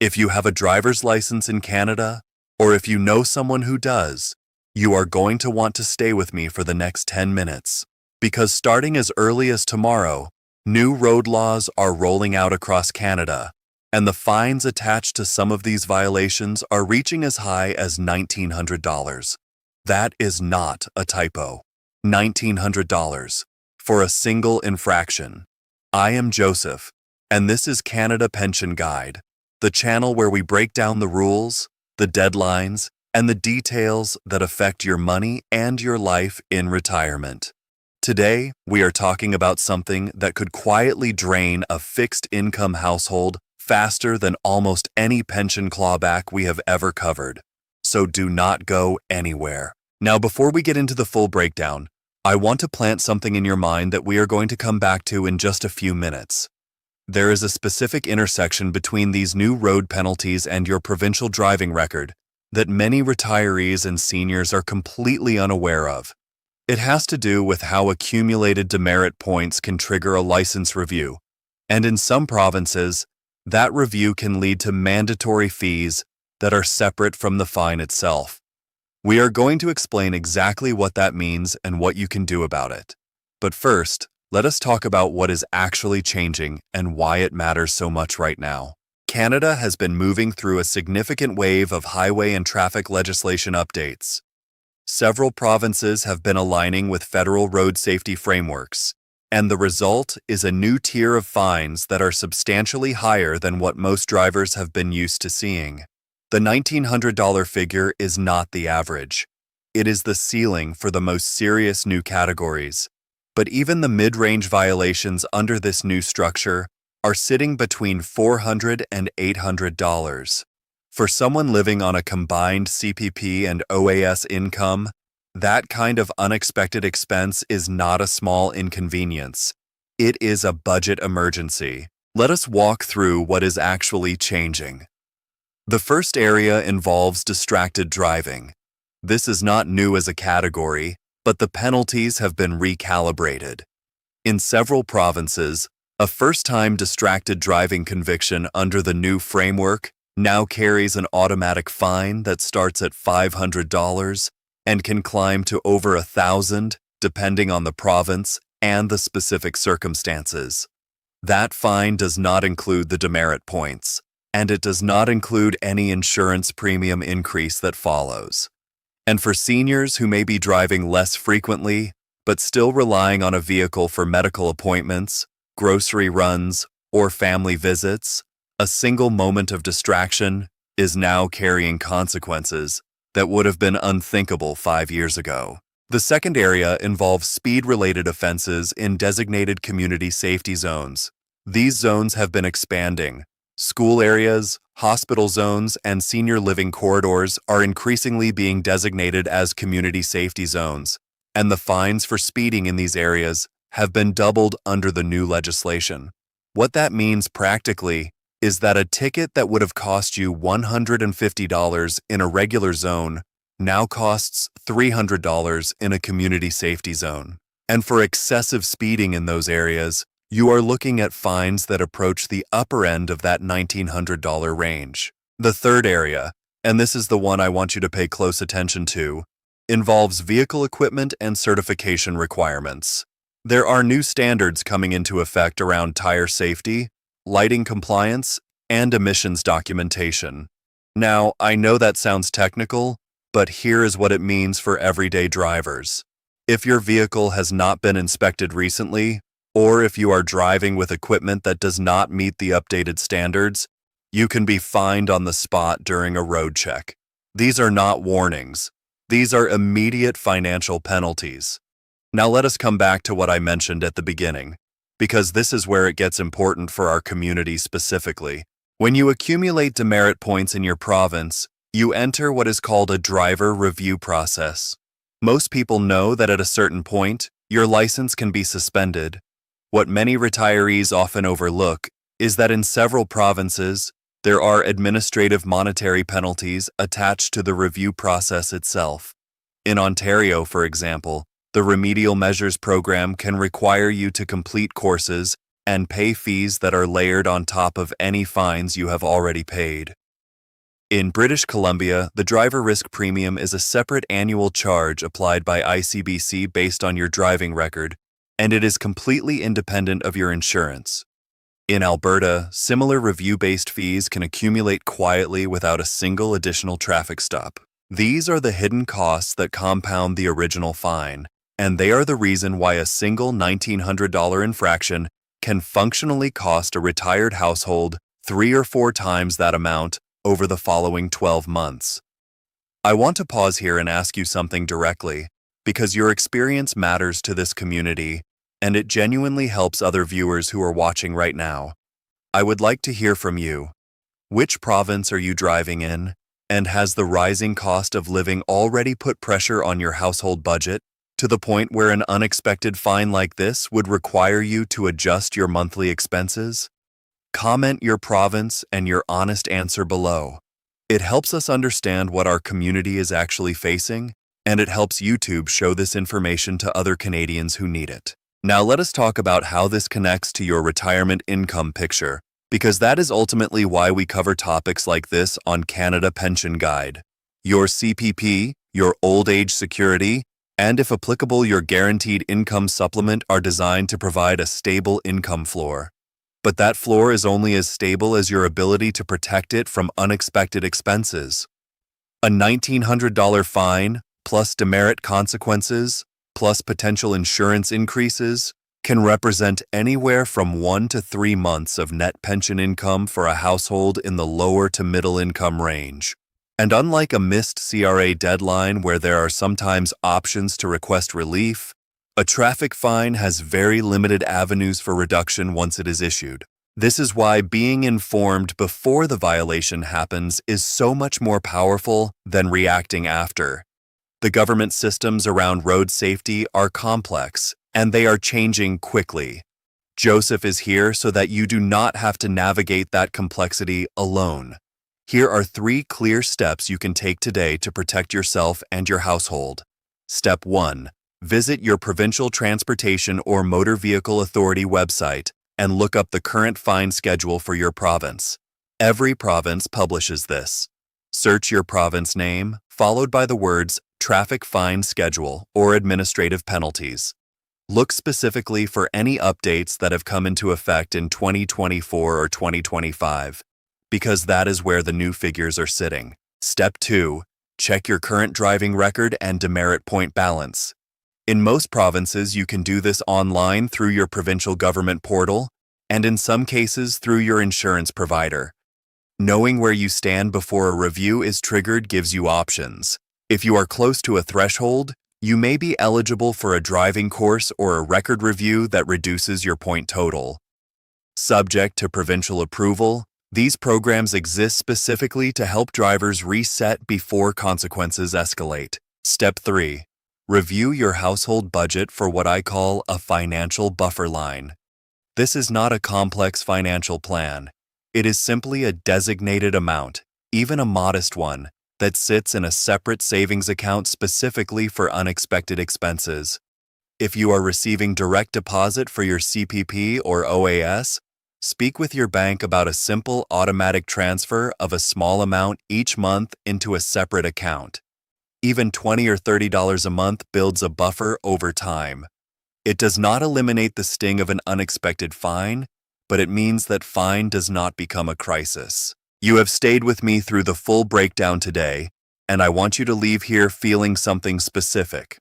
If you have a driver's license in Canada, or if you know someone who does, you are going to want to stay with me for the next 10 minutes, because starting as early as tomorrow, new road laws are rolling out across Canada, and the fines attached to some of these violations are reaching as high as $1,900. That is not a typo. $1,900 for a single infraction. I am Joseph, and this is Canada Pension Guide, the channel where we break down the rules, the deadlines, and the details that affect your money and your life in retirement. Today, we are talking about something that could quietly drain a fixed-income household faster than almost any pension clawback we have ever covered. So do not go anywhere. Now, before we get into the full breakdown, I want to plant something in your mind that we are going to come back to in just a few minutes. There is a specific intersection between these new road penalties and your provincial driving record that many retirees and seniors are completely unaware of. It has to do with how accumulated demerit points can trigger a license review, and in some provinces, that review can lead to mandatory fees that are separate from the fine itself. We are going to explain exactly what that means and what you can do about it. But first, let us talk about what is actually changing and why it matters so much right now. Canada has been moving through a significant wave of highway and traffic legislation updates. Several provinces have been aligning with federal road safety frameworks, and the result is a new tier of fines that are substantially higher than what most drivers have been used to seeing. The $1,900 figure is not the average. It is the ceiling for the most serious new categories. But even the mid-range violations under this new structure are sitting between $400 and $800. For someone living on a combined CPP and OAS income, that kind of unexpected expense is not a small inconvenience. It is a budget emergency. Let us walk through what is actually changing. The first area involves distracted driving. This is not new as a category, but the penalties have been recalibrated. In several provinces, a first-time distracted driving conviction under the new framework now carries an automatic fine that starts at $500 and can climb to over $1,000 depending on the province and the specific circumstances. That fine does not include the demerit points, and it does not include any insurance premium increase that follows. And for seniors who may be driving less frequently, but still relying on a vehicle for medical appointments, grocery runs, or family visits, a single moment of distraction is now carrying consequences that would have been unthinkable 5 years ago. The second area involves speed-related offenses in designated community safety zones. These zones have been expanding. School areas, hospital zones, and senior living corridors are increasingly being designated as community safety zones, and the fines for speeding in these areas have been doubled under the new legislation. What that means practically is that a ticket that would have cost you $150 in a regular zone now costs $300 in a community safety zone. And for excessive speeding in those areas, you are looking at fines that approach the upper end of that $1,900 range. The third area, and this is the one I want you to pay close attention to, involves vehicle equipment and certification requirements. There are new standards coming into effect around tire safety, lighting compliance, and emissions documentation. Now, I know that sounds technical, but here is what it means for everyday drivers. If your vehicle has not been inspected recently, or if you are driving with equipment that does not meet the updated standards, you can be fined on the spot during a road check. These are not warnings. These are immediate financial penalties. Now let us come back to what I mentioned at the beginning, because this is where it gets important for our community specifically. When you accumulate demerit points in your province, you enter what is called a driver review process. Most people know that at a certain point, your license can be suspended. What many retirees often overlook is that in several provinces, there are administrative monetary penalties attached to the review process itself. In Ontario, for example, the Remedial Measures Program can require you to complete courses and pay fees that are layered on top of any fines you have already paid. In British Columbia, the driver risk premium is a separate annual charge applied by ICBC based on your driving record, and it is completely independent of your insurance. In Alberta, similar review-based fees can accumulate quietly without a single additional traffic stop. These are the hidden costs that compound the original fine, and they are the reason why a single $1,900 infraction can functionally cost a retired household 3 or 4 times that amount over the following 12 months. I want to pause here and ask you something directly, because your experience matters to this community, and it genuinely helps other viewers who are watching right now. I would like to hear from you. Which province are you driving in, and has the rising cost of living already put pressure on your household budget to the point where an unexpected fine like this would require you to adjust your monthly expenses? Comment your province and your honest answer below. It helps us understand what our community is actually facing, and it helps YouTube show this information to other Canadians who need it. Now let us talk about how this connects to your retirement income picture, because that is ultimately why we cover topics like this on Canada Pension Guide. Your CPP, your old age security, and if applicable, your guaranteed income supplement are designed to provide a stable income floor. But that floor is only as stable as your ability to protect it from unexpected expenses. A $1,900 fine, plus demerit consequences, plus potential insurance increases, can represent anywhere from 1 to 3 months of net pension income for a household in the lower to middle income range. And unlike a missed CRA deadline where there are sometimes options to request relief, a traffic fine has very limited avenues for reduction once it is issued. This is why being informed before the violation happens is so much more powerful than reacting after. The government systems around road safety are complex, and they are changing quickly. Joseph is here so that you do not have to navigate that complexity alone. Here are 3 clear steps you can take today to protect yourself and your household. Step 1. Visit your Provincial Transportation or Motor Vehicle Authority website and look up the current fine schedule for your province. Every province publishes this. Search your province name, followed by the words Traffic Fine Schedule or Administrative Penalties. Look specifically for any updates that have come into effect in 2024 or 2025, because that is where the new figures are sitting. Step 2. Check your current driving record and demerit point balance. In most provinces, you can do this online through your provincial government portal, and in some cases through your insurance provider. Knowing where you stand before a review is triggered gives you options. If you are close to a threshold, you may be eligible for a driving course or a record review that reduces your point total. Subject to provincial approval, these programs exist specifically to help drivers reset before consequences escalate. Step 3. Review your household budget for what I call a financial buffer line. This is not a complex financial plan. It is simply a designated amount, even a modest one, that sits in a separate savings account specifically for unexpected expenses. If you are receiving direct deposit for your CPP or OAS, speak with your bank about a simple automatic transfer of a small amount each month into a separate account. Even $20 or $30 a month builds a buffer over time. It does not eliminate the sting of an unexpected fine, but it means that fine does not become a crisis. You have stayed with me through the full breakdown today, and I want you to leave here feeling something specific.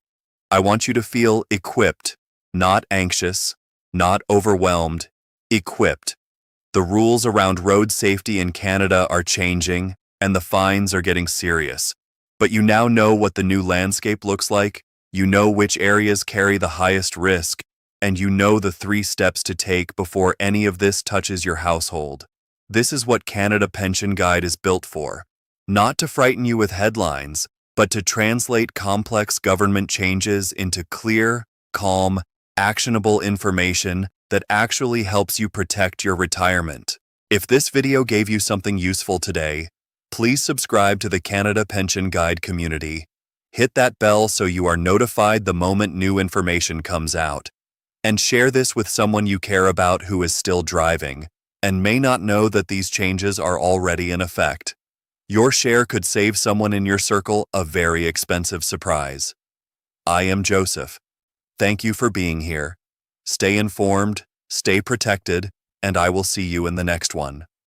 I want you to feel equipped, not anxious, not overwhelmed, equipped. The rules around road safety in Canada are changing, and the fines are getting serious. But you now know what the new landscape looks like, you know which areas carry the highest risk, and you know the 3 steps to take before any of this touches your household. This is what Canada Pension Guide is built for. Not to frighten you with headlines, but to translate complex government changes into clear, calm, actionable information that actually helps you protect your retirement. If this video gave you something useful today, please subscribe to the Canada Pension Guide community. Hit that bell so you are notified the moment new information comes out. And share this with someone you care about who is still driving and may not know that these changes are already in effect. Your share could save someone in your circle a very expensive surprise. I am Joseph. Thank you for being here. Stay informed, stay protected, and I will see you in the next one.